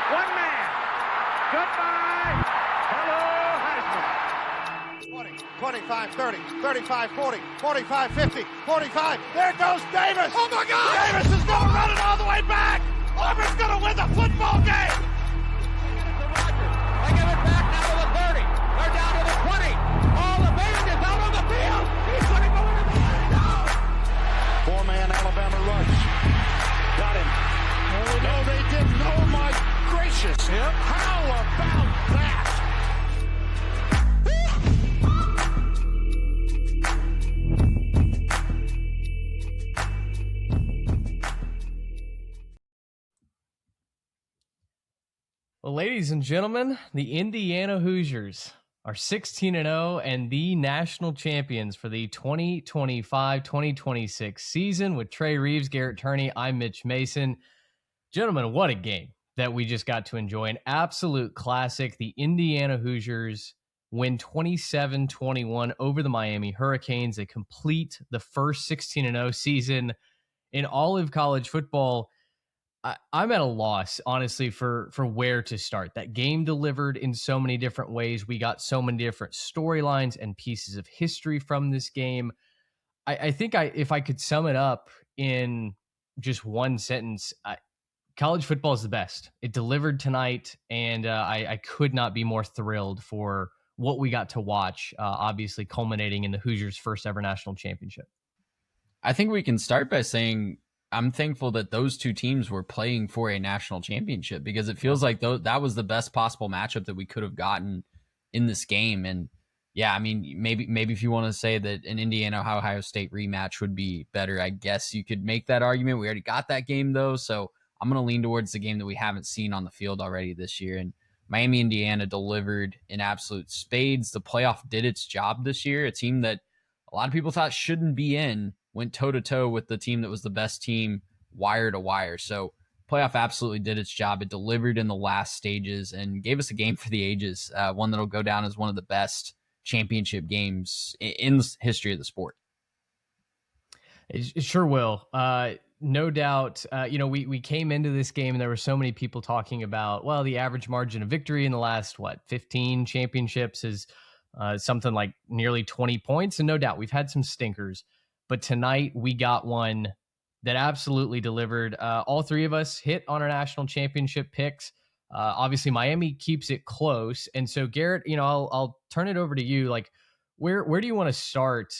One man. Goodbye. Hello, Heisman. 20, 25, 30, 35, 40, 45, 50, 45. There goes Davis. Oh, my God. Davis is going to run it all the way back. Auburn's going to win the football game. They give it back now to the 30. They're down to the 20. All the band is out on the field. He's going to go into the end zone. Four-man Alabama rush. Got him. Oh, no, they didn't. Oh, my gracious. Yep. How about that? Well, ladies and gentlemen, the Indiana Hoosiers are 16-0 and the national champions for the 2025-2026 season with Trey Reeves, Garrett Turney. I'm Mitch Mason. Gentlemen, what a game that we just got to enjoy. An absolute classic. The Indiana Hoosiers win 27-21 over the Miami Hurricanes. They complete the first 16-0 season in all of college football. I'm at a loss, honestly, for where to start. That game delivered in so many different ways. We got so many different storylines and pieces of history from this game. I think if I could sum it up in just one sentence, college football is the best. It delivered tonight, and I could not be more thrilled for what we got to watch, obviously culminating in the Hoosiers' first ever national championship. I think we can start by saying I'm thankful that those two teams were playing for a national championship, because it feels like that was the best possible matchup that we could have gotten in this game. And yeah, I mean, maybe if you want to say that an Indiana-Ohio State rematch would be better, I guess you could make that argument. We already got that game though, so I'm going to lean towards the game that we haven't seen on the field already this year. And Miami, Indiana delivered in absolute spades. The playoff did its job this year. A team that a lot of people thought shouldn't be in went toe-to-toe with the team that was the best team wire to wire. So playoff absolutely did its job. It delivered in the last stages and gave us a game for the ages, one that'll go down as one of the best championship games in the history of the sport. It sure will. No doubt. We came into this game and there were so many people talking about, well, the average margin of victory in the last, 15 championships is something like nearly 20 points. And no doubt we've had some stinkers. But tonight we got one that absolutely delivered. All three of us hit on our national championship picks. Obviously, Miami keeps it close. And so, Garrett, I'll turn it over to you. Like, where do you want to start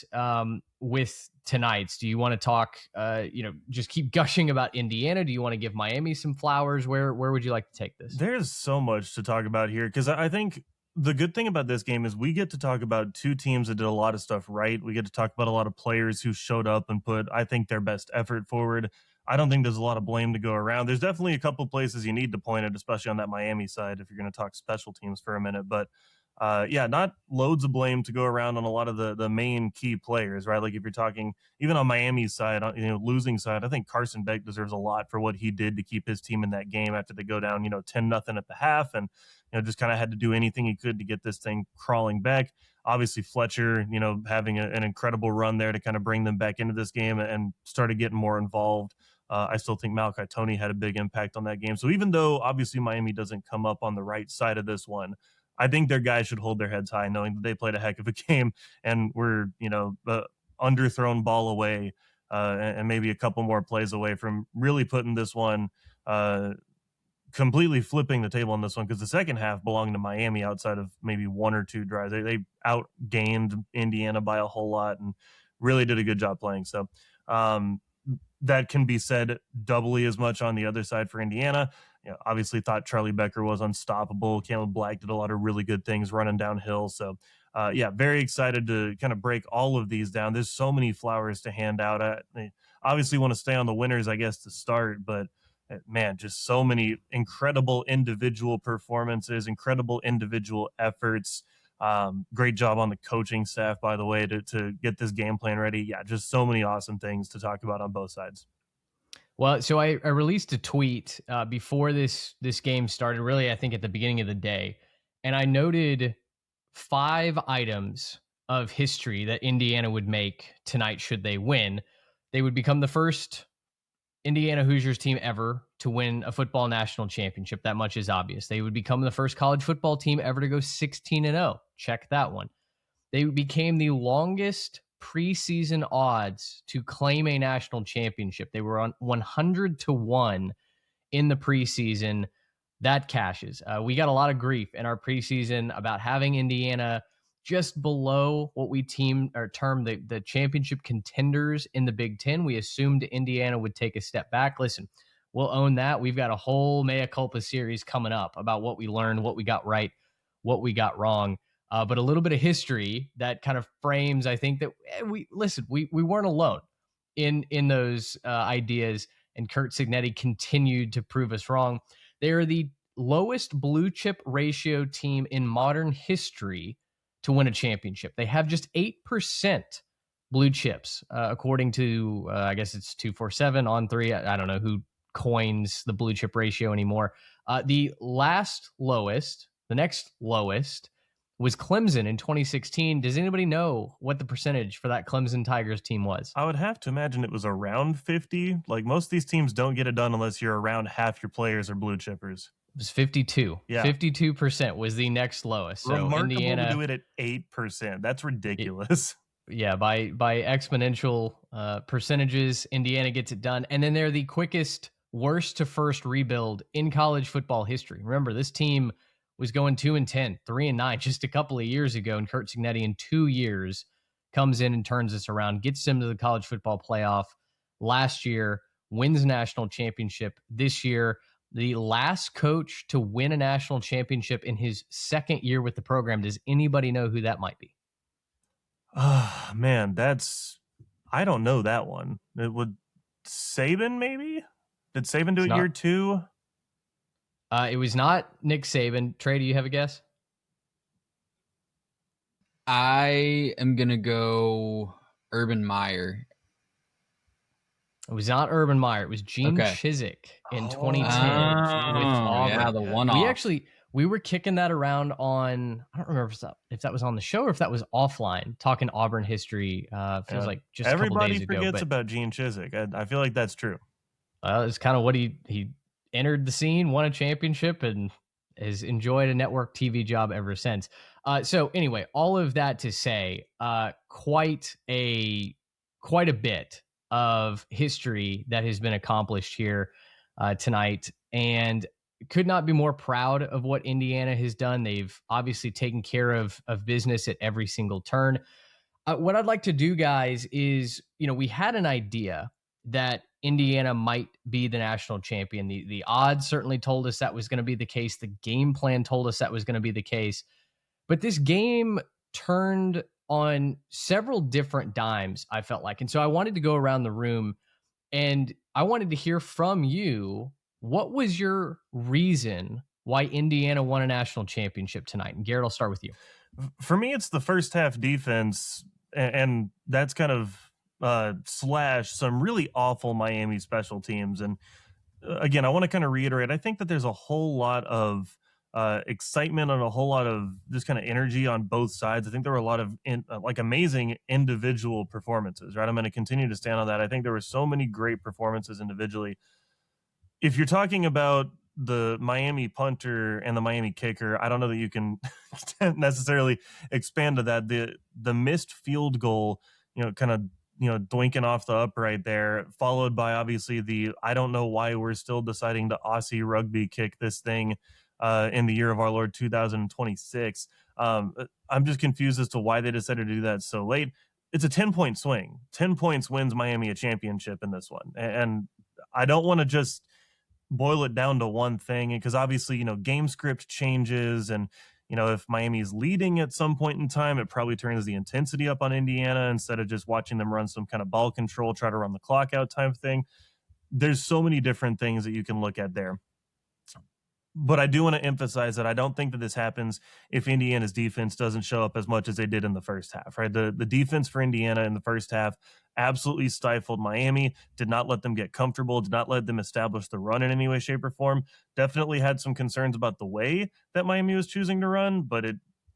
with tonight's? Do you want to talk, just keep gushing about Indiana? Do you want to give Miami some flowers? Where would you like to take this? There's so much to talk about here, because I think the good thing about this game is we get to talk about two teams that did a lot of stuff right. We get to talk about a lot of players who showed up and put, I think, their best effort forward. I don't think there's a lot of blame to go around. There's definitely a couple places you need to point at, especially on that Miami side, if you're going to talk special teams for a minute. But not loads of blame to go around on a lot of the main key players, right? Like if you're talking even on Miami's side, losing side, I think Carson Beck deserves a lot for what he did to keep his team in that game after they go down, 10-0 at the half, and just kind of had to do anything he could to get this thing crawling back. Obviously Fletcher, having an incredible run there to kind of bring them back into this game and started getting more involved. I still think Malachi Toney had a big impact on that game. So even though obviously Miami doesn't come up on the right side of this one, I think their guys should hold their heads high, knowing that they played a heck of a game and were, underthrown ball away and maybe a couple more plays away from really putting this one, completely flipping the table on this one, because the second half belonged to Miami outside of maybe one or two drives. They outgained Indiana by a whole lot and really did a good job playing. So that can be said doubly as much on the other side for Indiana. Obviously thought Charlie Becker was unstoppable. Caleb Black did a lot of really good things running downhill. So, very excited to kind of break all of these down. There's so many flowers to hand out. I obviously want to stay on the winners, I guess, to start, but man, just so many incredible individual performances, incredible individual efforts. Great job on the coaching staff, by the way, to get this game plan ready. Yeah, just so many awesome things to talk about on both sides. Well, so I released a tweet before this game started, really, I think at the beginning of the day, and I noted 5 items of history that Indiana would make tonight should they win. They would become the first Indiana Hoosiers team ever to win a football national championship. That much is obvious. They would become the first college football team ever to go 16-0. Check that one. They became the longest preseason odds to claim a national championship. They were on 100-1 in the preseason. That cashes. We got a lot of grief in our preseason about having Indiana just below what we termed the championship contenders in the Big Ten. We assumed Indiana would take a step back. Listen, we'll own that. We've got a whole mea culpa series coming up about what we learned, what we got right, what we got wrong. But a little bit of history that kind of frames, I think, that we weren't alone in those ideas, and Kurt Signetti continued to prove us wrong. They are the lowest blue chip ratio team in modern history to win a championship. They have just 8% blue chips, according to, I guess it's 247 on 3. I don't know who coins the blue chip ratio anymore. The next lowest was Clemson in 2016. Does anybody know what the percentage for that Clemson Tigers team was? I would have to imagine it was around 50. Like, most of these teams don't get it done unless you're around half your players are blue chippers. It was 52. Yeah. 52% was the next lowest. So remarkable Indiana, to do it at 8%. That's ridiculous. By exponential percentages, Indiana gets it done. And then they're the quickest worst to first rebuild in college football history. Remember, this team was going 2-10, 3-9 just a couple of years ago, and Kurt Signetti in 2 years comes in and turns this around, gets them to the college football playoff last year, wins a national championship this year. The last coach to win a national championship in his second year with the program. Does anybody know who that might be? Oh, man, I don't know that one. It would Saban, maybe? Did Saban do it year 2? It was not Nick Saban. Trey, do you have a guess? I am going to go Urban Meyer. It was not Urban Meyer. It was Gene Chizik in 2010 with Auburn. Yeah, the one-off. We were kicking that around on, I don't remember if that was on the show or if that was offline, talking Auburn history. Feels like just a couple days ago. Everybody forgets about Gene Chizik. I feel like that's true. It's kind of what he entered the scene, won a championship, and has enjoyed a network TV job ever since. So anyway, all of that to say, quite a bit of history that has been accomplished here tonight, and could not be more proud of what Indiana has done. They've obviously taken care of business at every single turn. What I'd like to do, guys, is, we had an idea that Indiana might be the national champion. The odds certainly told us that was going to be the case. The game plan told us that was going to be the case. But this game turned on several different dimes, I felt like. And so I wanted to go around the room and I wanted to hear from you. What was your reason why Indiana won a national championship tonight? And Garrett, I'll start with you. For me, it's the first half defense, and that's kind of slash some really awful Miami special teams. And again, I want to kind of reiterate, I think that there's a whole lot of excitement and a whole lot of this kind of energy on both sides. I think there were a lot of amazing individual performances, right? I'm going to continue to stand on that. I think there were so many great performances individually. If you're talking about the Miami punter and the Miami kicker, I don't know that you can necessarily expand to that. The missed field goal, kind of, doinking off the upright there, followed by obviously I don't know why we're still deciding to Aussie rugby kick this thing in the year of our Lord 2026. I'm just confused as to why they decided to do that so late. It's a 10-point swing. 10 points wins Miami a championship in this one. And I don't want to just boil it down to one thing, because obviously, game script changes, and if Miami's leading at some point in time, it probably turns the intensity up on Indiana instead of just watching them run some kind of ball control, try to run the clock out type thing. There's so many different things that you can look at there. But I do want to emphasize that I don't think that this happens if Indiana's defense doesn't show up as much as they did in the first half, right? The defense for Indiana in the first half absolutely stifled Miami, did not let them get comfortable, did not let them establish the run in any way, shape, or form. Definitely had some concerns about the way that Miami was choosing to run, but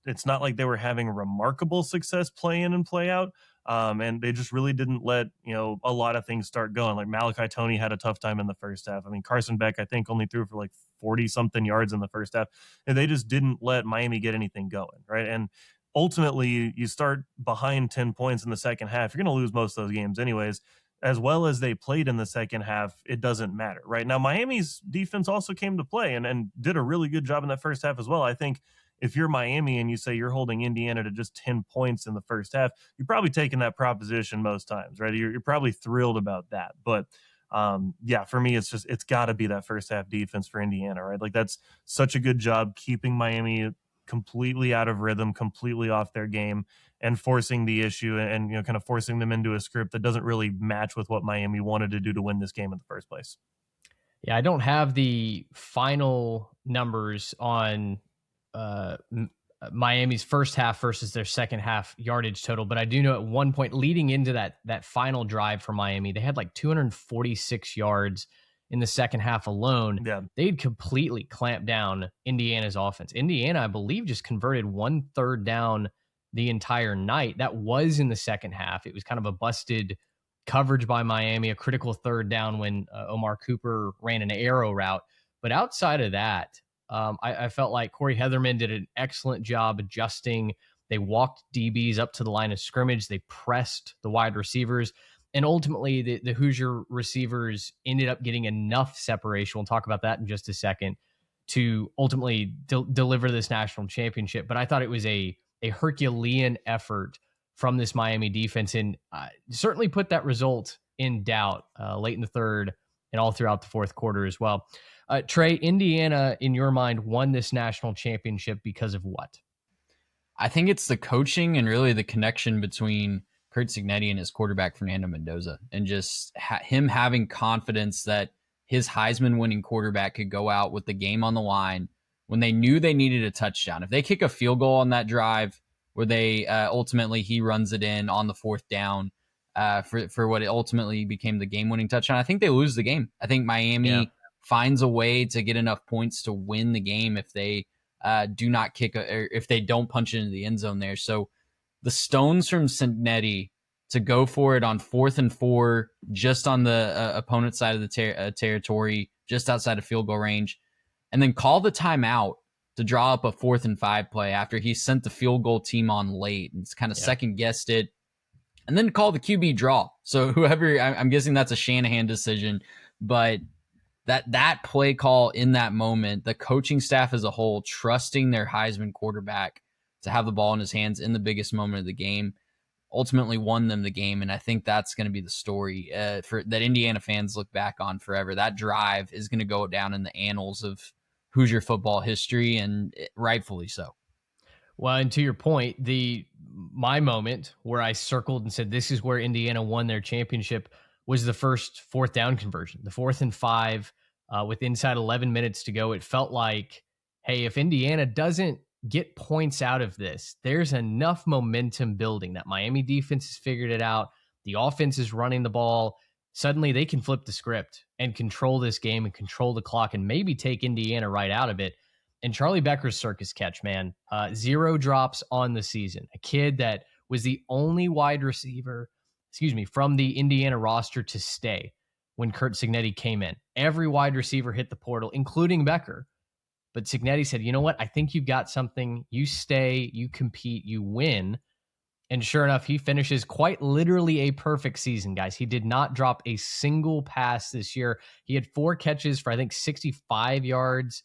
it's not like they were having remarkable success play in and play out. And they just really didn't let, a lot of things start going. Like Malachi Toney had a tough time in the first half. I mean, Carson Beck, I think, only threw for like 40 something yards in the first half. And they just didn't let Miami get anything going, right? And ultimately, you start behind 10 points in the second half, you're going to lose most of those games anyways. As well as they played in the second half, it doesn't matter, right? Now, Miami's defense also came to play and did a really good job in that first half as well. I think if you're Miami and you say you're holding Indiana to just 10 points in the first half, you're probably taking that proposition most times, right? You're probably thrilled about that. But yeah, for me, it's got to be that first half defense for Indiana, right? Like that's such a good job keeping Miami completely out of rhythm, completely off their game, and forcing the issue and kind of forcing them into a script that doesn't really match with what Miami wanted to do to win this game in the first place. Yeah, I don't have the final numbers on Miami's first half versus their second half yardage total, but I do know at one point leading into that final drive for Miami, they had like 246 yards in the second half alone. Yeah. They'd completely clamped down Indiana's offense. Indiana, I believe, just converted 1/3 down the entire night. That was in the second half. It was kind of a busted coverage by Miami, a critical third down when Omar Cooper ran an arrow route. But outside of that, I felt like Corey Heatherman did an excellent job adjusting. They walked DBs up to the line of scrimmage. They pressed the wide receivers. And ultimately, the Hoosier receivers ended up getting enough separation. We'll talk about that in just a second to ultimately deliver this national championship. But I thought it was a Herculean effort from this Miami defense, and certainly put that result in doubt late in the third and all throughout the fourth quarter as well. Trey, Indiana, in your mind, won this national championship because of what? I think it's the coaching and really the connection between Curt Cignetti and his quarterback, Fernando Mendoza, and just him having confidence that his Heisman-winning quarterback could go out with the game on the line when they knew they needed a touchdown. If they kick a field goal on that drive where they ultimately he runs it in on the fourth down for what it ultimately became the game-winning touchdown, I think they lose the game. I think Miami finds a way to get enough points to win the game if they do not kick or if they don't punch it into the end zone there. So the stones from Cignetti to go for it on 4th and 4, just on the opponent's side of the territory, just outside of field goal range, and then call the timeout to draw up a 4th and 5 play after he sent the field goal team on late and kind of second guessed it, and then call the QB draw. So whoever, I'm guessing that's a Shanahan decision, but that play call in that moment, the coaching staff as a whole trusting their Heisman quarterback to have the ball in his hands in the biggest moment of the game, ultimately won them the game. And I think that's going to be the story for that Indiana fans look back on forever. That drive is going to go down in the annals of Hoosier football history, and rightfully so. Well, and to your point, my moment where I circled and said this is where Indiana won their championship was the first 4th down conversion, the 4th and 5 with inside 11 minutes to go. It felt like, hey, if Indiana doesn't get points out of this, there's enough momentum building that Miami defense has figured it out. The offense is running the ball. Suddenly they can flip the script and control this game and control the clock and maybe take Indiana right out of it. And Charlie Becker's circus catch, man, 0 drops on the season. A kid that was the only wide receiver, from the Indiana roster to stay when Curt Cignetti came in. Every wide receiver hit the portal, including Becker. But Cignetti said, you know what? I think you've got something. You stay, you compete, you win. And sure enough, he finishes quite literally a perfect season, guys. He did not drop a single pass this year. He had 4 catches for, I think, 65 yards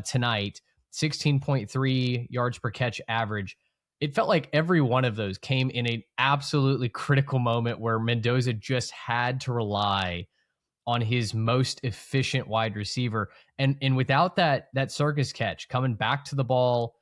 tonight, 16.3 yards per catch average. It felt like every one of those came in an absolutely critical moment where Mendoza just had to rely on his most efficient wide receiver. And without that circus catch, coming back to the ball,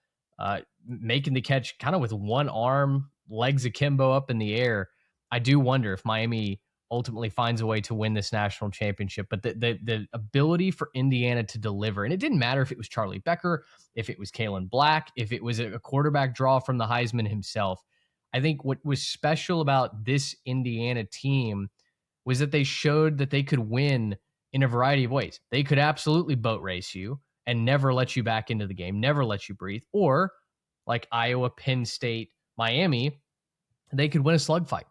making the catch kind of with one arm, legs akimbo up in the air, I do wonder if Miami ultimately finds a way to win this national championship. But the ability for Indiana to deliver, and it didn't matter if it was Charlie Becker, if it was Kalen Black, if it was a quarterback draw from the Heisman himself. I think what was special about this Indiana team was that they showed that they could win in a variety of ways. They could absolutely boat race you and never let you back into the game, never let you breathe. Or like Iowa, Penn State, Miami, they could win a slugfight.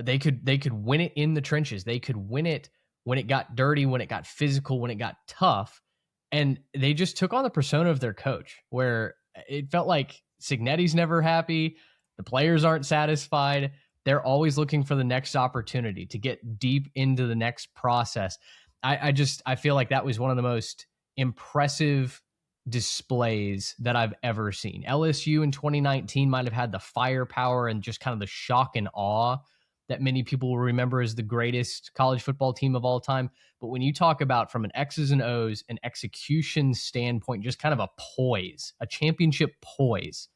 They could win it in the trenches. They could win it when it got dirty, when it got physical, when it got tough. And they just took on the persona of their coach, where it felt like Signetti's never happy. The players aren't satisfied. They're always looking for the next opportunity to get deep into the next process. I feel like that was one of the most impressive displays that I've ever seen. LSU in 2019 might have had the firepower and just kind of the shock and awe that many people will remember as the greatest college football team of all time. But when you talk about from an X's and O's and execution standpoint, just kind of a poise, a championship poise,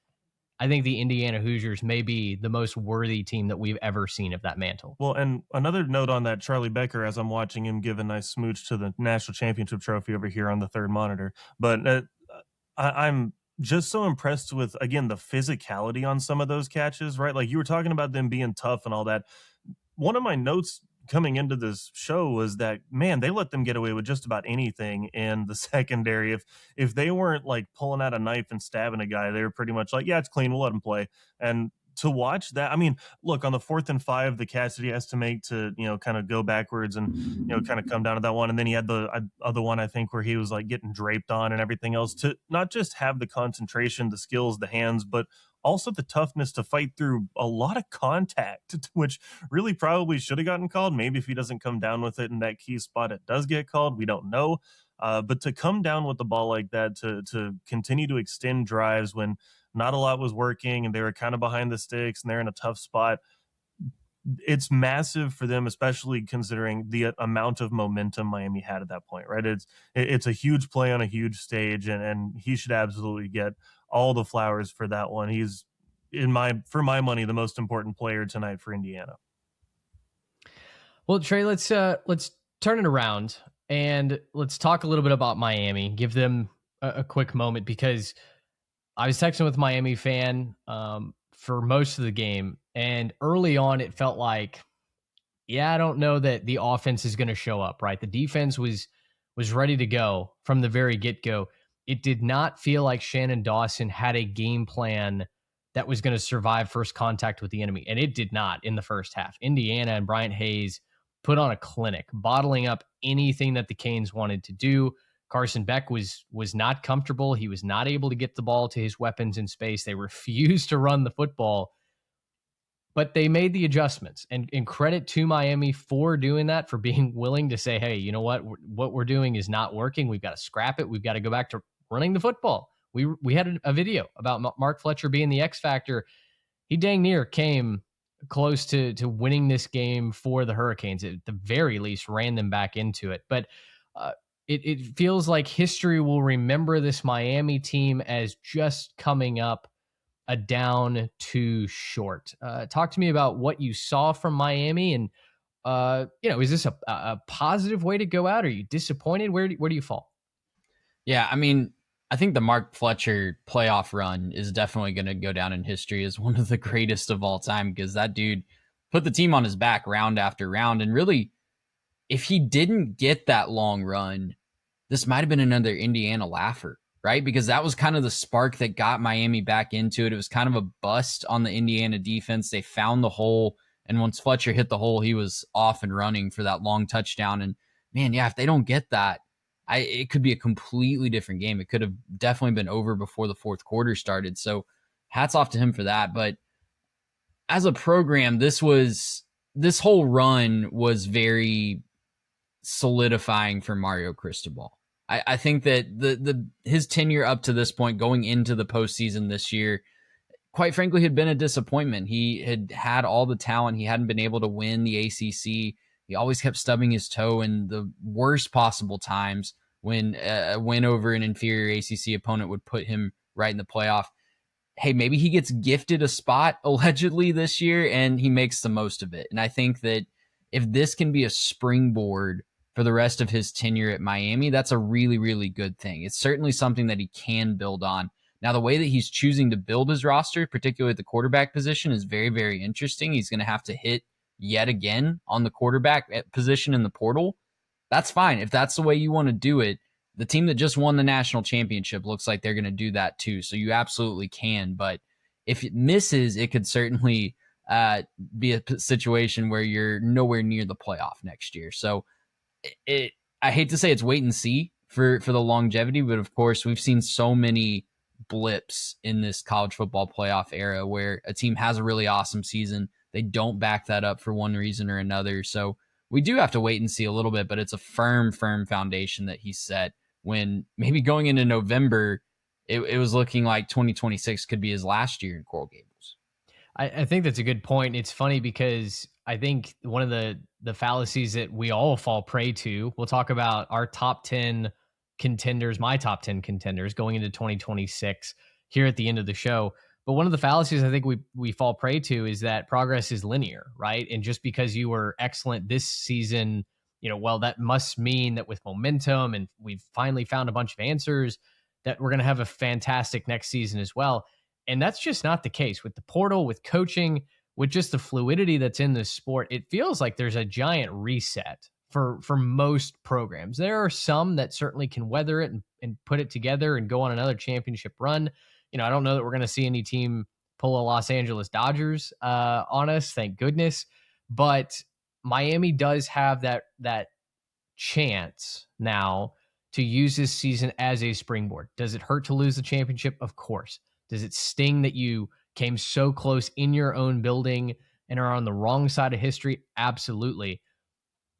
I think the Indiana Hoosiers may be the most worthy team that we've ever seen of that mantle. Well, and another note on that, Charlie Becker, as I'm watching him give a nice smooch to the national championship trophy over here on the third monitor. But I'm just so impressed with, again, the physicality on some of those catches, right? Like you were talking about them being tough and all that. One of my notes coming into this show was that, man, they let them get away with just about anything in the secondary. If they weren't like pulling out a knife and stabbing a guy, they were pretty much like, yeah, it's clean, we'll let him play. And to watch that, I mean, look, on the 4th and 5, the catch that he has to make to, kind of go backwards and, kind of come down to that one. And then he had the other one, I think, where he was like getting draped on and everything else, to not just have the concentration, the skills, the hands, but also the toughness to fight through a lot of contact, which really probably should have gotten called. Maybe if he doesn't come down with it in that key spot, it does get called. We don't know. But to come down with the ball like that, to continue to extend drives when not a lot was working and they were kind of behind the sticks and they're in a tough spot, it's massive for them, especially considering the amount of momentum Miami had at that point, right? It's a huge play on a huge stage, and he should absolutely get all the flowers for that one. He's, for my money, the most important player tonight for Indiana. Well, Trey, let's turn it around and let's talk a little bit about Miami. Give them a quick moment, because I was texting with a Miami fan for most of the game, and early on it felt like, yeah, I don't know that the offense is going to show up, right? The defense was ready to go from the very get-go. It did not feel like Shannon Dawson had a game plan that was going to survive first contact with the enemy, and it did not in the first half. Indiana and Bryant Hayes put on a clinic, bottling up anything that the Canes wanted to do. Carson Beck was not comfortable. He was not able to get the ball to his weapons in space. They refused to run the football, but they made the adjustments. And credit to Miami for doing that, for being willing to say, hey, you know what we're doing is not working. We've got to scrap it. We've got to go back to running the football. We had a video about Mark Fletcher being the X factor. He dang near came close to winning this game for the Hurricanes. At the very least, ran them back into it. But it feels like history will remember this Miami team as just coming up a down too short. Talk to me about what you saw from Miami, and is this a positive way to go out? Are you disappointed? Where do you fall? Yeah, I mean, I think the Mark Fletcher playoff run is definitely going to go down in history as one of the greatest of all time, because that dude put the team on his back round after round. And really, if he didn't get that long run, this might have been another Indiana laugher, right? Because that was kind of the spark that got Miami back into it. It was kind of a bust on the Indiana defense. They found the hole, and once Fletcher hit the hole, he was off and running for that long touchdown. And man, yeah, if they don't get that, it could be a completely different game. It could have definitely been over before the fourth quarter started. So hats off to him for that. But as a program, this whole run was very solidifying for Mario Cristobal. I think that his tenure up to this point, going into the postseason this year, quite frankly, had been a disappointment. He had all the talent. He hadn't been able to win the ACC. He always kept stubbing his toe in the worst possible times when a win over an inferior ACC opponent would put him right in the playoff. Hey, maybe he gets gifted a spot allegedly this year and he makes the most of it. And I think that if this can be a springboard for the rest of his tenure at Miami, that's a really, really good thing. It's certainly something that he can build on. Now, the way that he's choosing to build his roster, particularly at the quarterback position, is very, very interesting. He's going to have to hit yet again on the quarterback position in the portal. That's fine. If that's the way you want to do it, the team that just won the national championship looks like they're going to do that too. So you absolutely can. But if it misses, it could certainly be a situation where you're nowhere near the playoff next year. So I hate to say it's wait and see for the longevity, but of course we've seen so many blips in this college football playoff era where a team has a really awesome season. They don't back that up for one reason or another. So we do have to wait and see a little bit, but it's a firm foundation that he set when maybe going into November, it was looking like 2026 could be his last year in Coral Gables. I think that's a good point. It's funny because I think one of the fallacies that we all fall prey to, we'll talk about our top 10 contenders, my top 10 contenders going into 2026 here at the end of the show. But one of the fallacies I think we fall prey to is that progress is linear, right? And just because you were excellent this season, well, that must mean that with momentum and we've finally found a bunch of answers that we're going to have a fantastic next season as well. And that's just not the case with the portal, with coaching, with just the fluidity that's in this sport. It feels like there's a giant reset for most programs. There are some that certainly can weather it and put it together and go on another championship run. I don't know that we're going to see any team pull a Los Angeles Dodgers on us, thank goodness. But Miami does have that chance now to use this season as a springboard. Does it hurt to lose the championship? Of course. Does it sting that you came so close in your own building and are on the wrong side of history? Absolutely.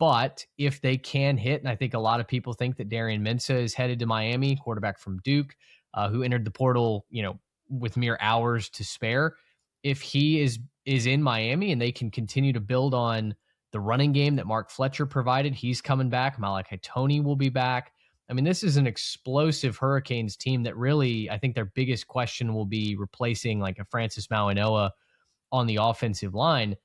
But if they can hit, and I think a lot of people think that Darian Mensah is headed to Miami, quarterback from Duke, who entered the portal, with mere hours to spare. If he is in Miami and they can continue to build on the running game that Mark Fletcher provided, he's coming back. Malachi Toney will be back. I mean, this is an explosive Hurricanes team that really, I think their biggest question will be replacing like a Francis Mauigoa on the offensive line.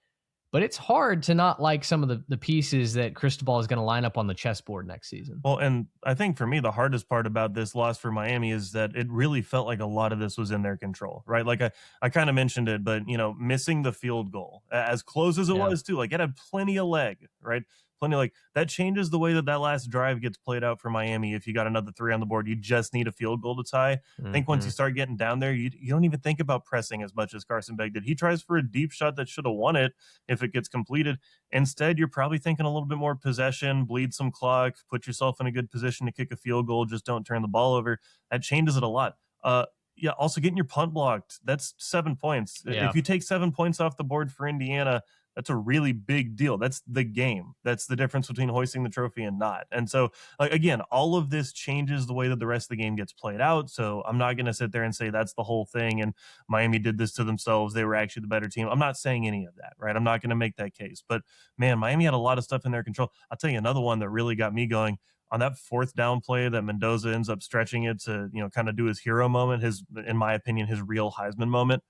But it's hard to not like some of the pieces that Cristobal is going to line up on the chessboard next season. Well, and I think for me, the hardest part about this loss for Miami is that it really felt like a lot of this was in their control, right? Like I kind of mentioned it, but, missing the field goal, as close as it was too, like it had plenty of leg, right? Plenty of like that changes the way that last drive gets played out for Miami. If you got another 3 on the board, you just need a field goal to tie. I think once you start getting down there, you don't even think about pressing as much as Carson Beck did. He tries for a deep shot that should have won it if it gets completed. Instead, you're probably thinking a little bit more possession, bleed some clock, put yourself in a good position to kick a field goal, just don't turn the ball over. That changes it a lot. Also getting your punt blocked, that's 7 points. Yeah. If you take 7 points off the board for Indiana, that's a really big deal. That's the game. That's the difference between hoisting the trophy and not. And so, again, all of this changes the way that the rest of the game gets played out. So I'm not going to sit there and say that's the whole thing and Miami did this to themselves. They were actually the better team. I'm not saying any of that, right? I'm not going to make that case. But, man, Miami had a lot of stuff in their control. I'll tell you another one that really got me going. On that 4th down play that Mendoza ends up stretching it to, kind of do his hero moment, in my opinion, his real Heisman moment.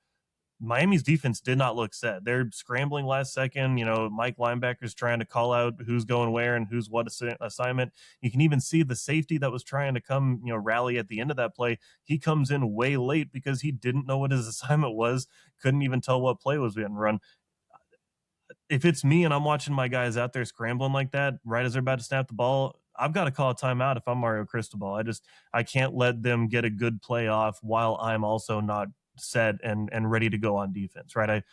Miami's defense did not look set. They're scrambling last second. Mike linebacker's trying to call out who's going where and who's what assignment. You can even see the safety that was trying to come, rally at the end of that play. He comes in way late because he didn't know what his assignment was. Couldn't even tell what play was being run. If it's me and I'm watching my guys out there scrambling like that, right as they're about to snap the ball, I've got to call a timeout if I'm Mario Cristobal. I can't let them get a good play off while I'm also not set and ready to go on defense, right?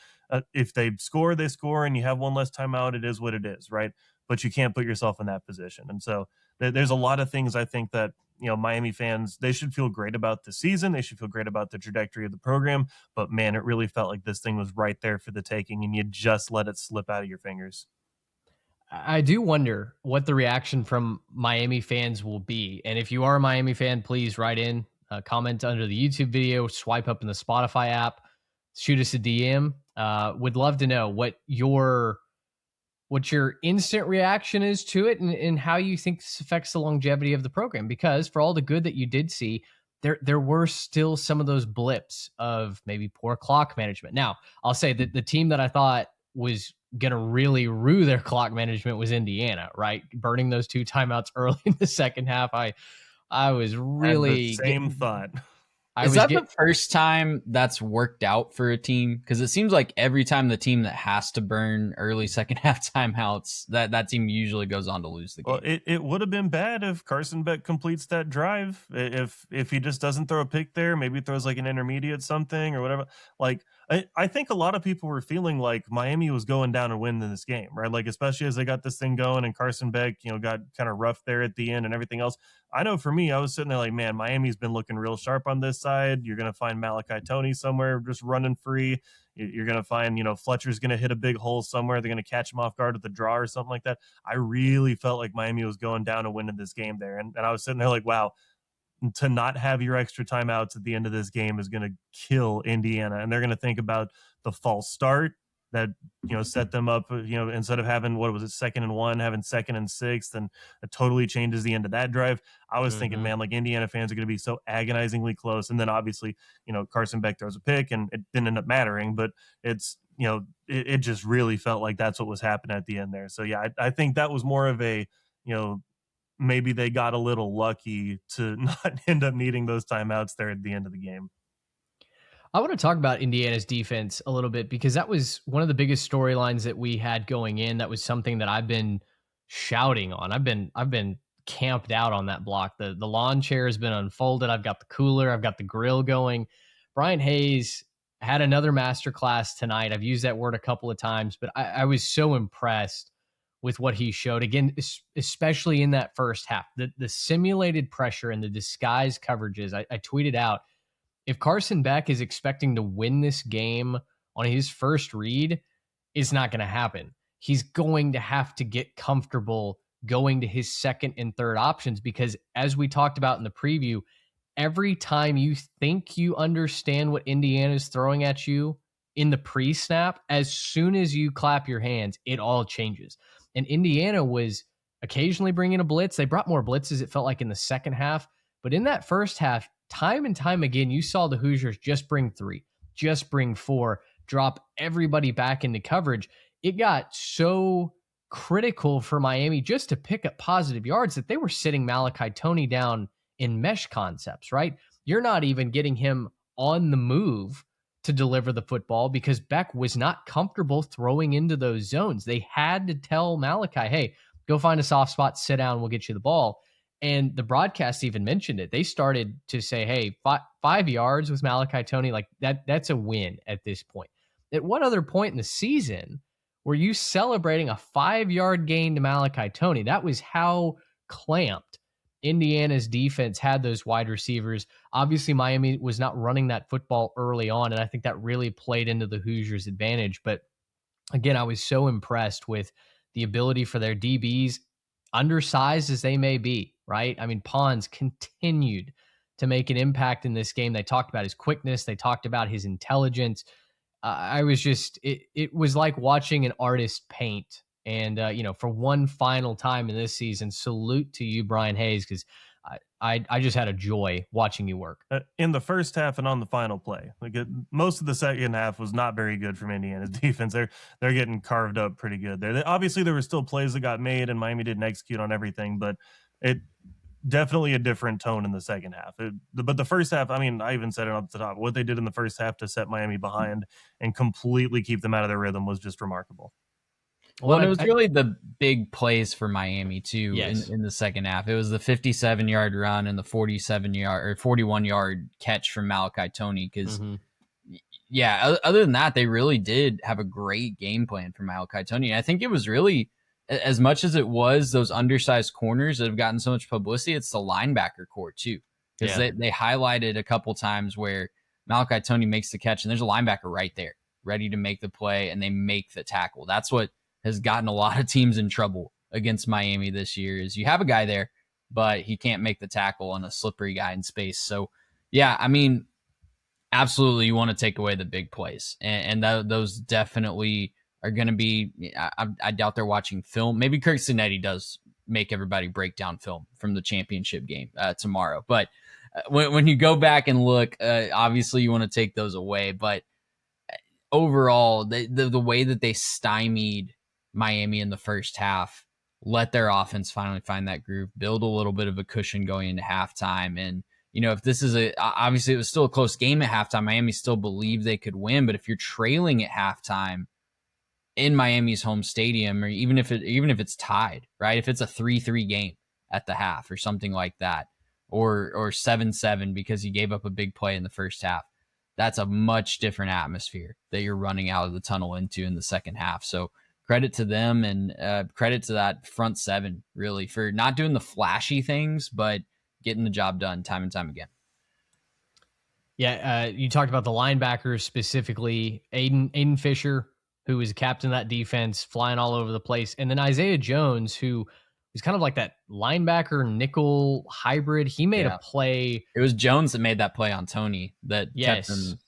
If they score, they score, and you have one less timeout, it is what it is, right? But you can't put yourself in that position. And so there's a lot of things I think that, Miami fans, they should feel great about the season. They should feel great about the trajectory of the program. But, man, it really felt like this thing was right there for the taking, and you just let it slip out of your fingers. I do wonder what the reaction from Miami fans will be. And if you are a Miami fan, please write in, comment under the YouTube video, swipe up in the Spotify app, shoot us a DM. Would love to know what your instant reaction is to it and how you think this affects the longevity of the program. Because for all the good that you did see, there were still some of those blips of maybe poor clock management. Now, I'll say that the team that I thought was going to really rue their clock management was Indiana, right? Burning those 2 timeouts early in the second half. I was really thought. Is that the first time that's worked out for a team? Because it seems like every time the team that has to burn early second half timeouts, that team usually goes on to lose the game. Well, it would have been bad if Carson Beck completes that drive. If he just doesn't throw a pick there, maybe throws like an intermediate something or whatever. Like, I think a lot of people were feeling like Miami was going down and winning this game, right? Like, especially as they got this thing going and Carson Beck, got kind of rough there at the end and everything else. I know for me, I was sitting there like, man, Miami's been looking real sharp on this side. You're going to find Malachi Tony somewhere just running free. You're going to find, Fletcher's going to hit a big hole somewhere. They're going to catch him off guard with a draw or something like that. I really felt like Miami was going down and winning this game there. And I was sitting there like, wow, to not have your extra timeouts at the end of this game is going to kill Indiana. And they're going to think about the false start that, set them up, instead of having, what was it, 2nd and 1, having 2nd and 6, and it totally changes the end of that drive. I was thinking, man, like Indiana fans are going to be so agonizingly close. And then obviously, Carson Beck throws a pick and it didn't end up mattering, but it's, it just really felt like that's what was happening at the end there. So yeah, I think that was more of a, maybe they got a little lucky to not end up needing those timeouts there at the end of the game. I want to talk about Indiana's defense a little bit because that was one of the biggest storylines that we had going in. That was something that I've been shouting on. I've been camped out on that block. The lawn chair has been unfolded. I've got the cooler. I've got the grill going. Brian Hayes had another masterclass tonight. I've used that word a couple of times, but I was so impressed with what he showed again, especially in that first half. The simulated pressure and the disguised coverages. I tweeted out, if Carson Beck is expecting to win this game on his first read, it's not going to happen. He's going to have to get comfortable going to his second and third options because, as we talked about in the preview, every time you think you understand what Indiana's throwing at you in the pre-snap, as soon as you clap your hands, it all changes. And Indiana was occasionally bringing a blitz. They brought more blitzes, it felt like, in the second half. But in that first half, time and time again, you saw the Hoosiers just bring 3, just bring 4, drop everybody back into coverage. It got so critical for Miami just to pick up positive yards that they were sitting Malachi Tony down in mesh concepts, right? You're not even getting him on the move to deliver the football because Beck was not comfortable throwing into those zones. They had to tell Malachi, hey, go find a soft spot, sit down, we'll get you the ball. And the broadcast even mentioned it. They started to say, hey, 5 yards with Malachi Tony, like that's a win at this point. At what other point in the season were you celebrating a 5-yard gain to Malachi Tony? That was how clamped Indiana's defense had those wide receivers. Obviously, Miami was not running that football early on, and I think that really played into the Hoosiers' advantage. But again, I was so impressed with the ability for their DBs, undersized as they may be, right? I mean, Pons continued to make an impact in this game. They talked about his quickness. They talked about his intelligence. I was just, it was like watching an artist paint. And, for one final time in this season, salute to you, Brian Hayes, because I just had a joy watching you work. In the first half and on the final play. Most of the second half was not very good from Indiana's defense. They're getting carved up pretty good there. Obviously, there were still plays that got made, and Miami didn't execute on everything, but it definitely a different tone in the second half. But the first half, I mean, I even said it up the top. What they did in the first half to set Miami behind and completely keep them out of their rhythm was just remarkable. Well, it was really the big plays for Miami too. Yes. in the second half. It was the 57-yard run and the 41-yard catch from Malachi Tony. Because, other than that, they really did have a great game plan for Malachi Tony. And I think it was really, as much as it was those undersized corners that have gotten so much publicity, it's the linebacker core too. Because they highlighted a couple times where Malachi Tony makes the catch and there's a linebacker right there ready to make the play and they make the tackle. That's what has gotten a lot of teams in trouble against Miami this year, is you have a guy there, but he can't make the tackle on a slippery guy in space. So, yeah, I mean, absolutely you want to take away the big plays. And those definitely are going to be, I doubt they're watching film. Maybe Kirk Cinetti does make everybody break down film from the championship game tomorrow. But when you go back and look, obviously you want to take those away. But overall, the way that they stymied Miami in the first half, let their offense finally find that groove, build a little bit of a cushion going into halftime. And, if this is obviously it was still a close game at halftime, Miami still believed they could win. But if you're trailing at halftime in Miami's home stadium, or even if it's tied, right? If it's a 3-3 game at the half or something like that, or 7-7 because you gave up a big play in the first half, that's a much different atmosphere that you're running out of the tunnel into in the second half. So credit to them, and credit to that front seven, really, for not doing the flashy things, but getting the job done time and time again. Yeah, you talked about the linebackers, specifically Aiden Fisher, who was captain of that defense, flying all over the place, and then Isaiah Jones, who was kind of like that linebacker nickel hybrid. He made a play. It was Jones that made that play on Tony that kept him.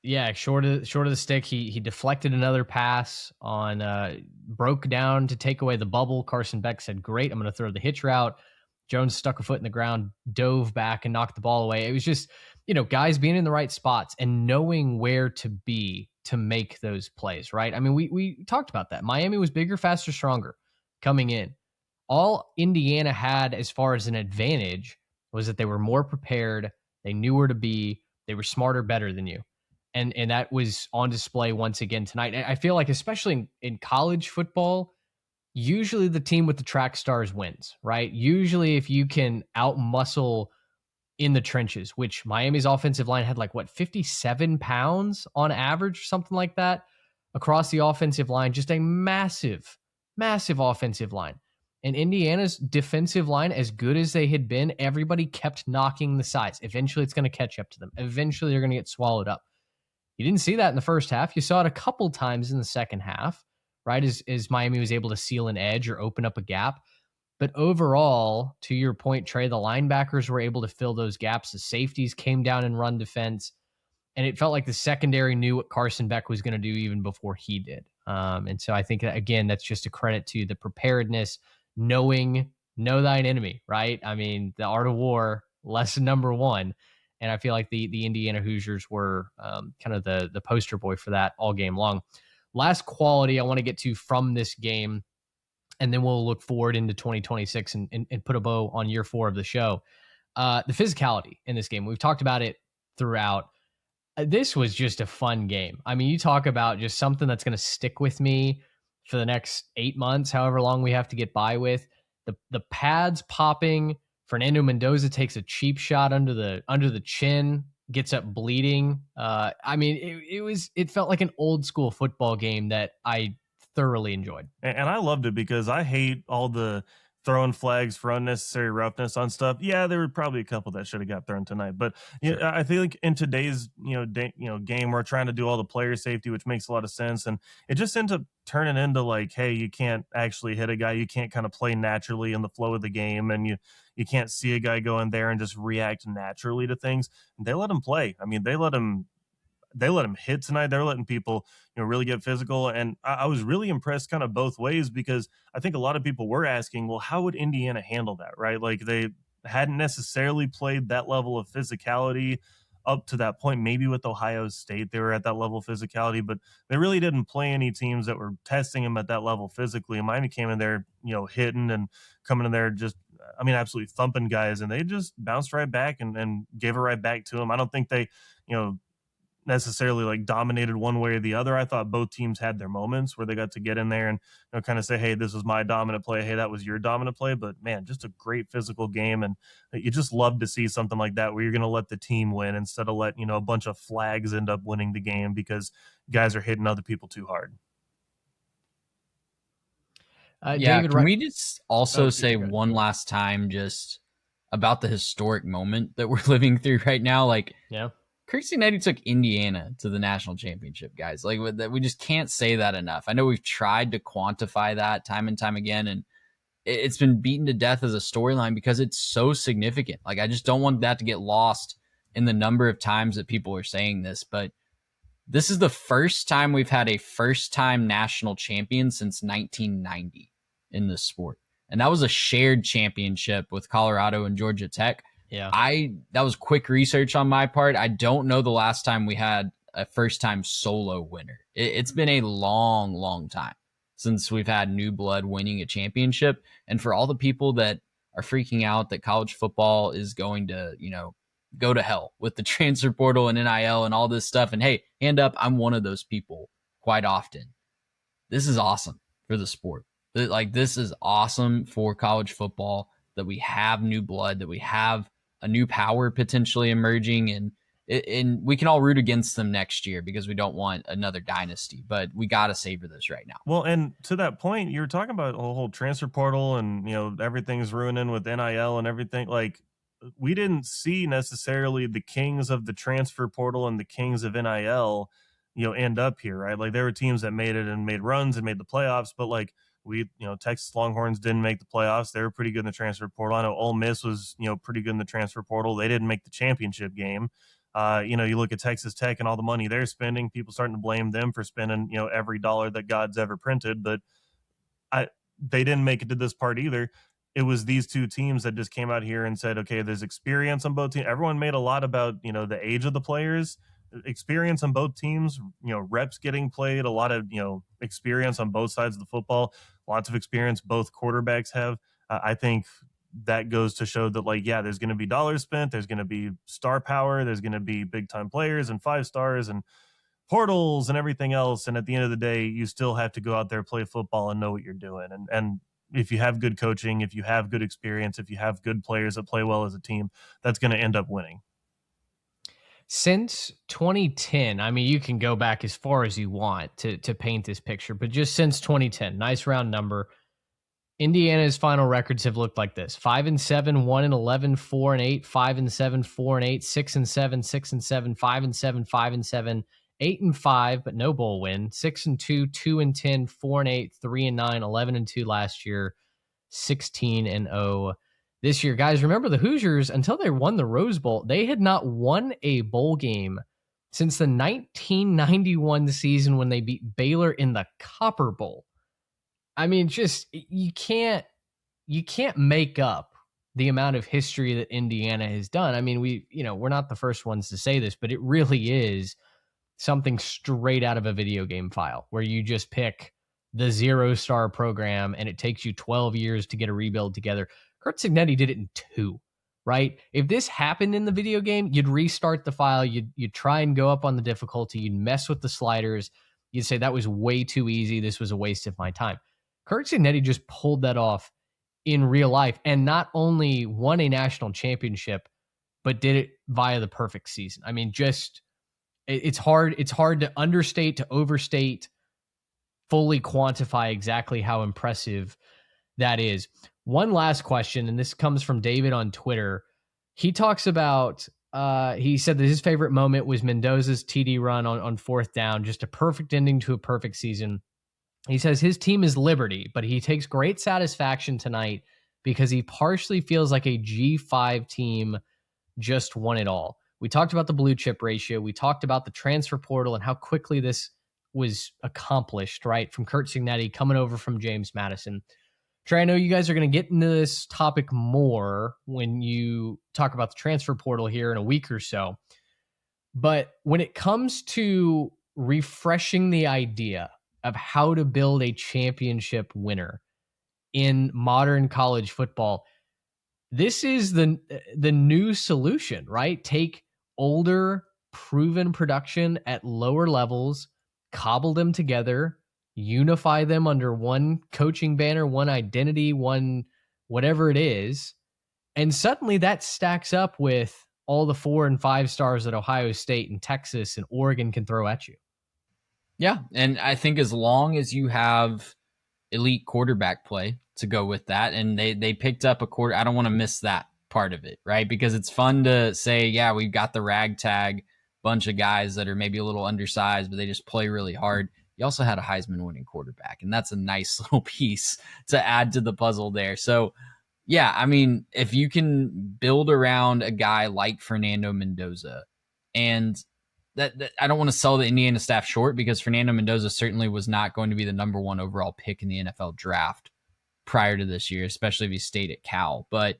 Yeah, short of the stick. He deflected another pass on, broke down to take away the bubble. Carson Beck said, "Great, I'm going to throw the hitch route." Jones stuck a foot in the ground, dove back, and knocked the ball away. It was just, guys being in the right spots and knowing where to be to make those plays, right? I mean, we talked about that. Miami was bigger, faster, stronger coming in. All Indiana had as far as an advantage was that they were more prepared. They knew where to be. They were smarter, better than you. And that was on display once again tonight. I feel like, especially in college football, usually the team with the track stars wins, right? Usually if you can out-muscle in the trenches, which Miami's offensive line had 57 pounds on average or something like that across the offensive line, just a massive, massive offensive line. And Indiana's defensive line, as good as they had been, everybody kept knocking the sides. Eventually it's going to catch up to them. Eventually they're going to get swallowed up. You didn't see that in the first half. You saw it a couple times in the second half, right? As Miami was able to seal an edge or open up a gap. But overall, to your point, Trey, the linebackers were able to fill those gaps. The safeties came down and run defense. And it felt like the secondary knew what Carson Beck was going to do even before he did. And so I think, again, that's just a credit to the preparedness, know thine enemy, right? I mean, the art of war, lesson number 1. And I feel like the Indiana Hoosiers were kind of the poster boy for that all game long. Last quality I want to get to from this game, and then we'll look forward into 2026 and put a bow on year 4 of the show. The physicality in this game. We've talked about it throughout. This was just a fun game. I mean, you talk about just something that's going to stick with me for the next 8 months, however long we have to get by with. The pads popping. Fernando Mendoza takes a cheap shot under the chin, gets up bleeding. I mean, it felt like an old school football game that I thoroughly enjoyed. And I loved it because I hate all the throwing flags for unnecessary roughness on stuff. Yeah, there were probably a couple that should have got thrown tonight, but Sure. I feel like in today's game, we're trying to do all the player safety, which makes a lot of sense, and it just ends up turning into hey, you can't actually hit a guy, you can't kind of play naturally in the flow of the game, and you can't see a guy go in there and just react naturally to things. And they let him play. I mean, they let him hit tonight. They're letting people, really get physical. And I was really impressed kind of both ways, because I think a lot of people were asking, well, how would Indiana handle that? Right. Like, they hadn't necessarily played that level of physicality up to that point. Maybe with Ohio State, they were at that level of physicality, but they really didn't play any teams that were testing them at that level physically. And Miami came in there, hitting and coming in there just, absolutely thumping guys, and they just bounced right back and gave it right back to them. I don't think they, necessarily dominated one way or the other. I thought both teams had their moments where they got to get in there and kind of say, hey, this was my dominant play. Hey, that was your dominant play. But man, just a great physical game. And you just love to see something like that, where you're going to let the team win instead of let, a bunch of flags end up winning the game because guys are hitting other people too hard. David, can we just also say one last time just about the historic moment that we're living through right now? Kirksey Knighty took Indiana to the national championship, guys. We just can't say that enough. I know we've tried to quantify that time and time again, and it's been beaten to death as a storyline because it's so significant. I just don't want that to get lost in the number of times that people are saying this, but this is the first time we've had a first-time national champion since 1990 in this sport. And that was a shared championship with Colorado and Georgia Tech. Yeah. That was quick research on my part. I don't know the last time we had a first-time solo winner. It's been a long, long time since we've had new blood winning a championship. And for all the people that are freaking out that college football is going to, go to hell with the transfer portal and NIL and all this stuff. And hey, hand up, I'm one of those people quite often. This is awesome for the sport. This is awesome for college football, that we have new blood, that we have a new power potentially emerging. And and we can all root against them next year because we don't want another dynasty, but we got to savor this right now. Well, and to that point, you were talking about the whole transfer portal and, everything's ruining with NIL and everything. Like, we didn't see necessarily the kings of the transfer portal and the kings of NIL, end up here, right? Like, there were teams that made it and made runs and made the playoffs, but like Texas Longhorns didn't make the playoffs. They were pretty good in the transfer portal. I know Ole Miss was, pretty good in the transfer portal. They didn't make the championship game. You look at Texas Tech and all the money they're spending, people starting to blame them for spending, every dollar that God's ever printed, but they didn't make it to this part either. It was these two teams that just came out here and said, okay, there's experience on both teams. Everyone made a lot about, the age of the players, experience on both teams, reps getting played, a lot of, experience on both sides of the football, lots of experience both quarterbacks have. I think that goes to show that, like, yeah, there's going to be dollars spent. There's going to be star power. There's going to be big time players and 5 stars and portals and everything else. And at the end of the day, you still have to go out there, play football, and know what you're doing. And if you have good coaching, if you have good experience, if you have good players that play well as a team, that's going to end up winning. Since 2010, I mean, you can go back as far as you want to paint this picture, but just since 2010, nice round number, Indiana's final records have looked like this: 5-7, 1-11, 4-8, 5-7, 4-8, 6-7, 6-7, 5-7, 5-7, 8-5, but no bowl win, 6-2, 2-10, 4-8, 3-9, 11-2 last year, 16-0 this year. Guys, remember the Hoosiers, until they won the Rose Bowl, they had not won a bowl game since the 1991 season when they beat Baylor in the Copper Bowl. I mean, just you can't make up the amount of history that Indiana has done. I mean, we're not the first ones to say this, but it really is something straight out of a video game file where you just pick the 0-star program and it takes you 12 years to get a rebuild together. Curt Cignetti did it in 2, right? If this happened in the video game, you'd restart the file, you'd try and go up on the difficulty, you'd mess with the sliders, you'd say that was way too easy, this was a waste of my time. Curt Cignetti just pulled that off in real life and not only won a national championship, but did it via the perfect season. I mean, just it's hard to understate, to overstate, fully quantify exactly how impressive that is. One last question, and this comes from David on Twitter. He talks about, he said that his favorite moment was Mendoza's TD run on 4th down, just a perfect ending to a perfect season. He says his team is Liberty, but he takes great satisfaction tonight because he partially feels like a G5 team just won it all. We talked about the blue chip ratio. We talked about the transfer portal and how quickly this was accomplished, right? From Curt Cignetti coming over from James Madison. Trey, I know you guys are going to get into this topic more when you talk about the transfer portal here in a week or so. But when it comes to refreshing the idea of how to build a championship winner in modern college football, this is the new solution, right? Take older, proven production at lower levels, cobble them together, unify them under one coaching banner, one identity, one whatever it is. And suddenly that stacks up with all the 4 and 5 stars that Ohio State and Texas and Oregon can throw at you. Yeah, and I think as long as you have elite quarterback play to go with that, and they picked up a quarter, I don't want to miss that part of it, right? Because it's fun to say, yeah, we've got the ragtag bunch of guys that are maybe a little undersized, but they just play really hard. You also had a Heisman winning quarterback, and that's a nice little piece to add to the puzzle there. So, yeah, I mean, if you can build around a guy like Fernando Mendoza, and that I don't want to sell the Indiana staff short, because Fernando Mendoza certainly was not going to be the number 1 overall pick in the NFL draft prior to this year, especially if he stayed at Cal. But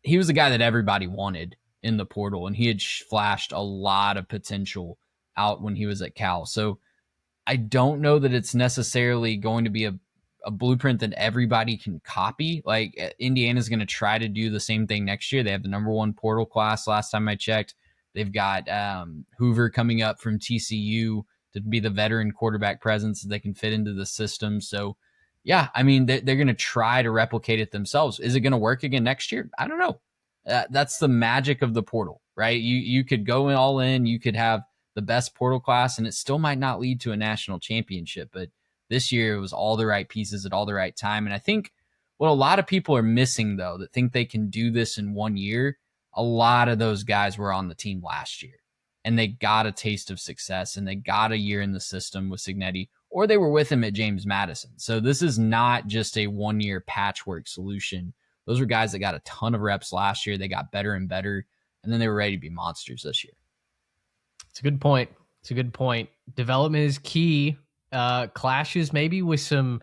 he was a guy that everybody wanted in the portal, and he had flashed a lot of potential out when he was at Cal. So I don't know that it's necessarily going to be a blueprint that everybody can copy. Like, Indiana's going to try to do the same thing next year. They have the number 1 portal class last time I checked. They've got Hoover coming up from TCU to be the veteran quarterback presence that they can fit into the system. So, yeah, I mean, they're going to try to replicate it themselves. Is it going to work again next year? I don't know. That's the magic of the portal. right? You could go all in, you could have the best portal class, and it still might not lead to a national championship. But this year it was all the right pieces at all the right time. And I think what a lot of people are missing, though, that think they can do this in 1 year, a lot of those guys were on the team last year and they got a taste of success and they got a year in the system with Signetti, or they were with him at James Madison. So this is not just a 1 year patchwork solution. Those were guys that got a ton of reps last year. They got better and better, and then they were ready to be monsters this year. It's a good point. It's a good point. Development is key. Clashes maybe with some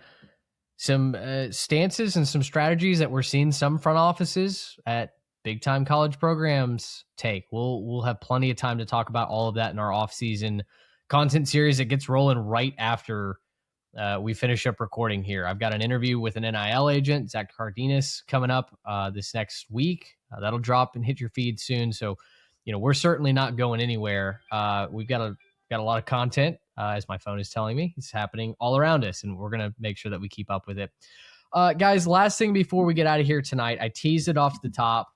stances and some strategies that we're seeing some front offices at big time college programs take. We'll have plenty of time to talk about all of that in our offseason content series that gets rolling right after we finish up recording here. I've got an interview with an NIL agent, Zach Cardenas, coming up this next week. That'll drop and hit your feed soon. So, we're certainly not going anywhere. We've got a lot of content, as my phone is telling me. It's happening all around us, and we're going to make sure that we keep up with it. Guys, last thing before we get out of here tonight, I teased it off the top.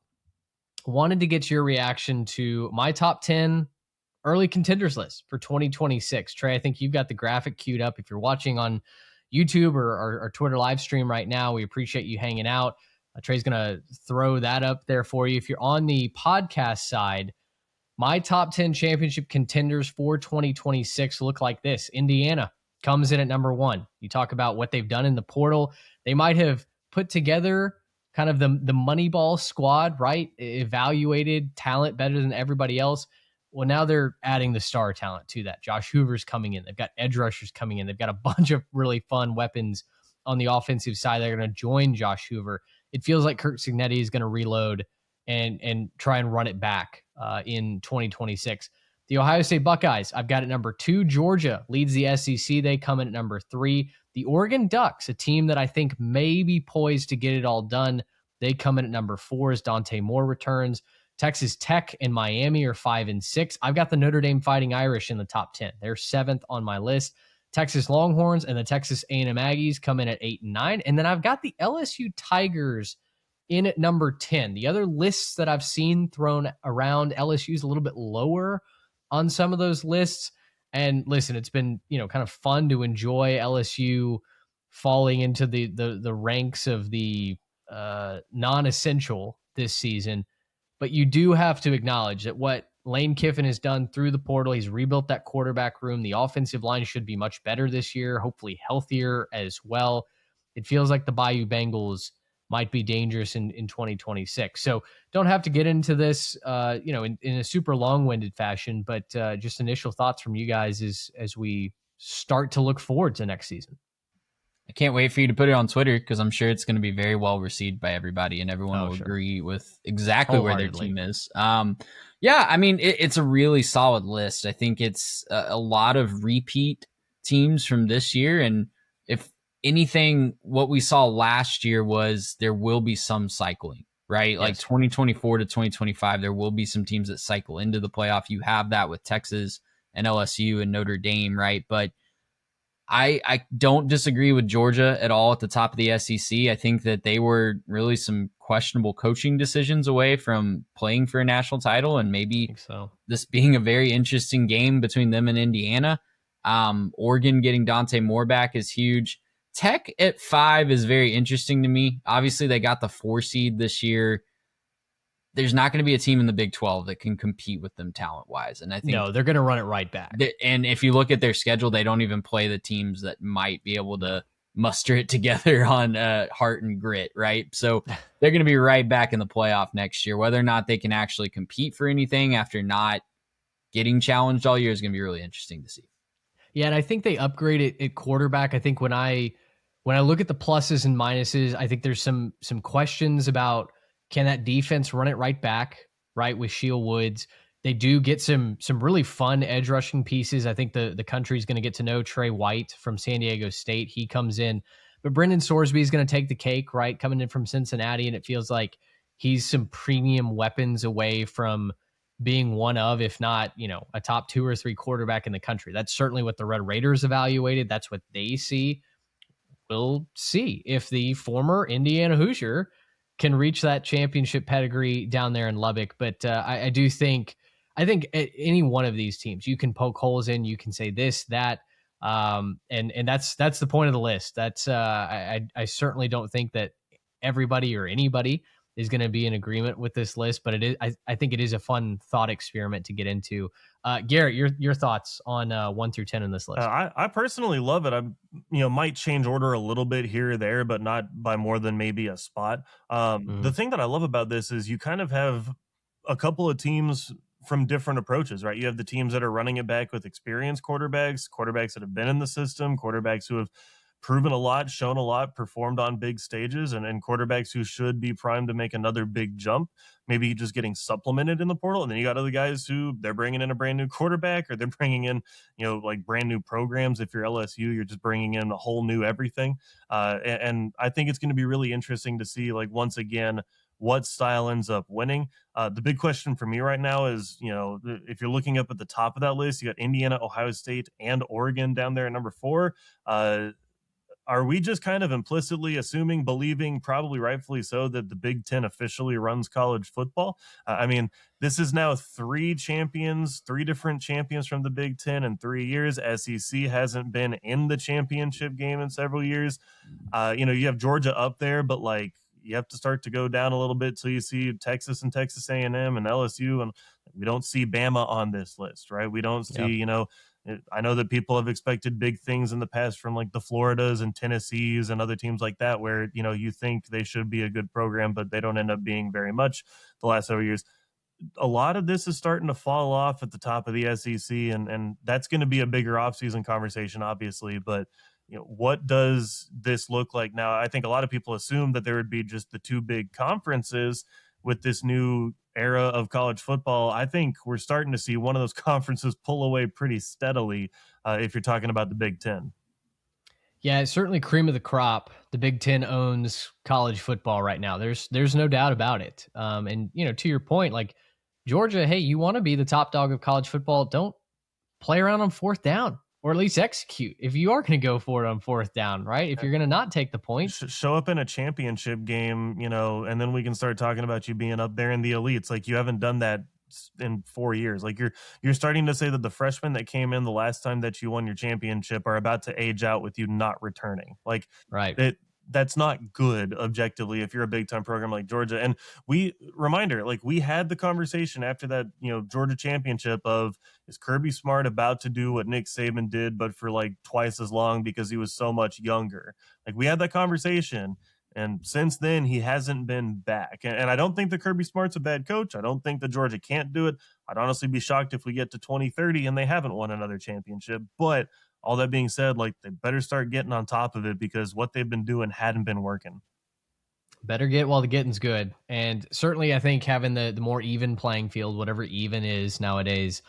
Wanted to get your reaction to my top 10 early contenders list for 2026. Trey, I think you've got the graphic queued up. If you're watching on YouTube or Twitter live stream right now, we appreciate you hanging out. Trey's going to throw that up there for you. If you're on the podcast side, my top 10 championship contenders for 2026 look like this. Indiana comes in at number 1. You talk about what they've done in the portal. They might have put together kind of the Moneyball squad, right? Evaluated talent better than everybody else. Well, now they're adding the star talent to that. Josh Hoover's coming in. They've got edge rushers coming in. They've got a bunch of really fun weapons on the offensive side. They're going to join Josh Hoover. It feels like Kirk Signetti is going to reload and try and run it back in 2026. The Ohio State Buckeyes, I've got at number 2. Georgia leads the SEC. They come in at number 3. The Oregon Ducks, a team that I think may be poised to get it all done, they come in at number 4 as Dante Moore returns. Texas Tech and Miami are 5 and 6. I've got the Notre Dame Fighting Irish in the top 10. They're 7th on my list. Texas Longhorns and the Texas A&M Aggies come in at 8 and 9. And then I've got the LSU Tigers in at number 10. The other lists that I've seen thrown around, LSU's a little bit lower on some of those lists. And listen, it's been, kind of fun to enjoy LSU falling into the ranks of the non-essential this season. But you do have to acknowledge that what Lane Kiffin has done through the portal, he's rebuilt that quarterback room. The offensive line should be much better this year, hopefully healthier as well. It feels like the Bayou Bengals might be dangerous in 2026. So don't have to get into this, in a super long-winded fashion, but just initial thoughts from you guys as we start to look forward to next season. I can't wait for you to put it on Twitter because I'm sure it's going to be very well received by everybody and everyone will agree with exactly where their team is. It's a really solid list. I think it's a lot of repeat teams from this year. And if anything, what we saw last year was there will be some cycling, right? Yes. Like 2024 to 2025, there will be some teams that cycle into the playoff. You have that with Texas and LSU and Notre Dame, right? But I don't disagree with Georgia at all at the top of the SEC. I think that they were really some questionable coaching decisions away from playing for a national title, and maybe this being a very interesting game between them and Indiana. Oregon getting Dante Moore back is huge. Tech at 5 is very interesting to me. Obviously, they got the 4 seed this year. There's not going to be a team in the Big 12 that can compete with them talent-wise. And I think they're going to run it right back. And if you look at their schedule, they don't even play the teams that might be able to muster it together on heart and grit, right? So they're going to be right back in the playoff next year. Whether or not they can actually compete for anything after not getting challenged all year is going to be really interesting to see. Yeah, and I think they upgraded at quarterback. I think when I look at the pluses and minuses, I think there's some questions about, can that defense run it right back, right, with Sheil Woods? They do get some really fun edge rushing pieces. I think the country's going to get to know Trey White from San Diego State. He comes in. But Brendan Sorsby is going to take the cake, right, coming in from Cincinnati, and it feels like he's some premium weapons away from being one of, if not, a top 2 or 3 quarterback in the country. That's certainly what the Red Raiders evaluated. That's what they see. We'll see if the former Indiana Hoosier can reach that championship pedigree down there in Lubbock. But I think any one of these teams you can poke holes in. You can say this, that, and that's the point of the list. That's I certainly don't think that everybody or anybody is going to be in agreement with this list, but it is. I think it is a fun thought experiment to get into. Garrett, your thoughts on 1 through 10 in this list? I personally love it. I'm might change order a little bit here or there, but not by more than maybe a spot. The thing that I love about this is you kind of have a couple of teams from different approaches, right? You have the teams that are running it back with experienced quarterbacks that have been in the system, quarterbacks who have proven a lot, shown a lot, performed on big stages, and quarterbacks who should be primed to make another big jump, maybe just getting supplemented in the portal. And then you got other guys who they're bringing in a brand new quarterback, or they're bringing in, like brand new programs. If you're LSU, you're just bringing in a whole new everything. And I think it's going to be really interesting to see, like, once again, what style ends up winning. The big question for me right now is, if you're looking up at the top of that list, you got Indiana, Ohio State, and Oregon down there at number 4. Are we just kind of implicitly assuming, believing, probably rightfully so, that the Big Ten officially runs college football? I mean, this is now 3 different champions from the Big Ten in 3 years. SEC hasn't been in the championship game in several years. You have Georgia up there, but like, you have to start to go down a little bit till you see Texas and Texas A&M and LSU, and we don't see Bama on this list, right? We don't see, I know that people have expected big things in the past from like the Floridas and Tennessees and other teams like that, where, you think they should be a good program, but they don't end up being very much the last several years. A lot of this is starting to fall off at the top of the SEC, and that's going to be a bigger offseason conversation, obviously. But what does this look like now? I think a lot of people assume that there would be just the 2 big conferences with this new era of college football. I think we're starting to see one of those conferences pull away pretty steadily, if you're talking about the Big Ten. Yeah, it's certainly cream of the crop. The Big Ten owns college football right now. There's no doubt about it. And to your point, like Georgia, hey, you want to be the top dog of college football? Don't play around on 4th down. Or at least execute if you are going to go for it on 4th down, right? If you're going to not take the point, show up in a championship game, and then we can start talking about you being up there in the elites. Like, you haven't done that in 4 years. Like, you're starting to say that the freshmen that came in the last time that you won your championship are about to age out with you not returning. Like, right. That's not good objectively if you're a big time program like Georgia. And we had the conversation after that, Georgia championship of, is Kirby Smart about to do what Nick Saban did, but for like twice as long because he was so much younger? Like, we had that conversation. And since then, he hasn't been back. And I don't think that Kirby Smart's a bad coach. I don't think that Georgia can't do it. I'd honestly be shocked if we get to 2030 and they haven't won another championship. But all that being said, like, they better start getting on top of it, because what they've been doing hadn't been working. Better get while the getting's good. And certainly I think having the more even playing field, whatever even is nowadays,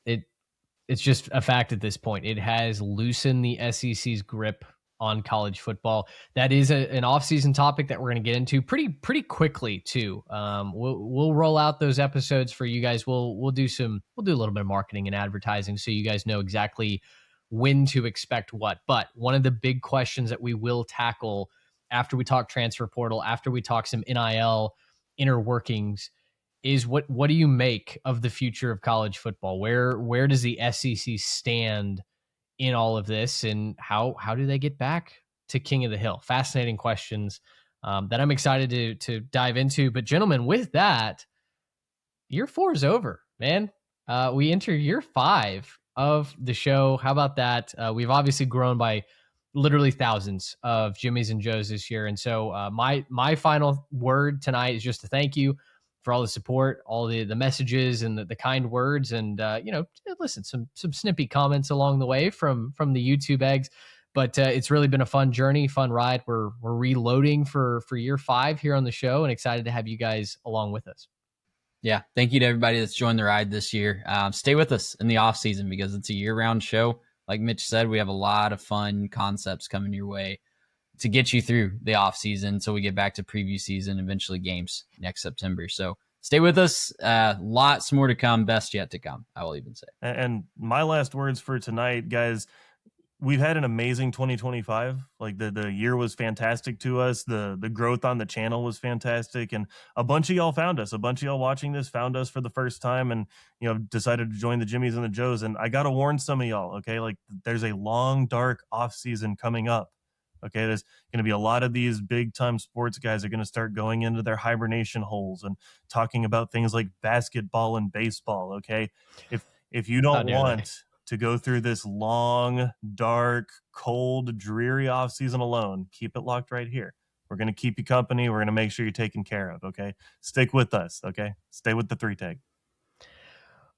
it's just a fact at this point. It has loosened the SEC's grip on college football. That is an off-season topic that we're going to get into pretty quickly too. We'll roll out those episodes for you guys. We'll do a little bit of marketing and advertising so you guys know exactly when to expect what. But one of the big questions that we will tackle after we talk transfer portal, after we talk some NIL inner workings, is what do you make of the future of college football? Where does the SEC stand in all of this, and how do they get back to King of the Hill? Fascinating questions that I'm excited to dive into. But gentlemen, with that, year 4 is over, man. We enter year 5 of the show. How about that? We've obviously grown by literally thousands of Jimmys and Joes this year. And so my final word tonight is just to thank you for all the support, all the messages and the kind words, and listen, some snippy comments along the way from the YouTube eggs. But it's really been a fun journey, fun ride. We're reloading for year 5 here on the show, and excited to have you guys along with us. Yeah, thank you to everybody that's joined the ride this year. Stay with us in the off season, because it's a year-round show. Like Mitch said, we have a lot of fun concepts coming your way to get you through the off season until we get back to preview season, eventually games next September. So stay with us. Lots more to come. Best yet to come, I will even say. And my last words for tonight, guys, we've had an amazing 2025. Like the year was fantastic to us. The growth on the channel was fantastic, and a bunch of y'all found us. A bunch of y'all watching this found us for the first time, and decided to join the Jimmies and the Joes. And I gotta warn some of y'all, okay? Like there's a long, dark off season coming up. Okay, there's going to be a lot of these big time sports guys are going to start going into their hibernation holes and talking about things like basketball and baseball. Okay, if you don't want to go through this long, dark, cold, dreary off season alone, keep it locked right here. We're going to keep you company. We're going to make sure you're taken care of. Okay, stick with us. Okay, stay with the 3-tag.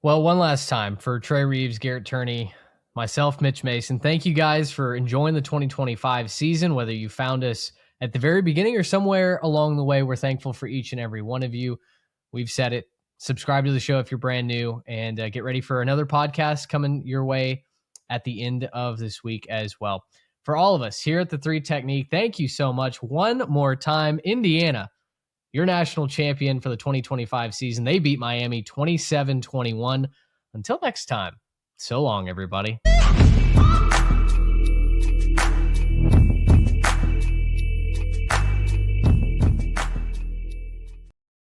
Well, one last time for Trey Reeves, Garrett Turney, myself, Mitch Mason. Thank you guys for enjoying the 2025 season, whether you found us at the very beginning or somewhere along the way. We're thankful for each and every one of you. We've said it. Subscribe to the show if you're brand new, and get ready for another podcast coming your way at the end of this week as well. For all of us here at the 3 Technique, thank you so much. One more time, Indiana, your national champion for the 2025 season. They beat Miami 27-21. Until next time, so long, everybody.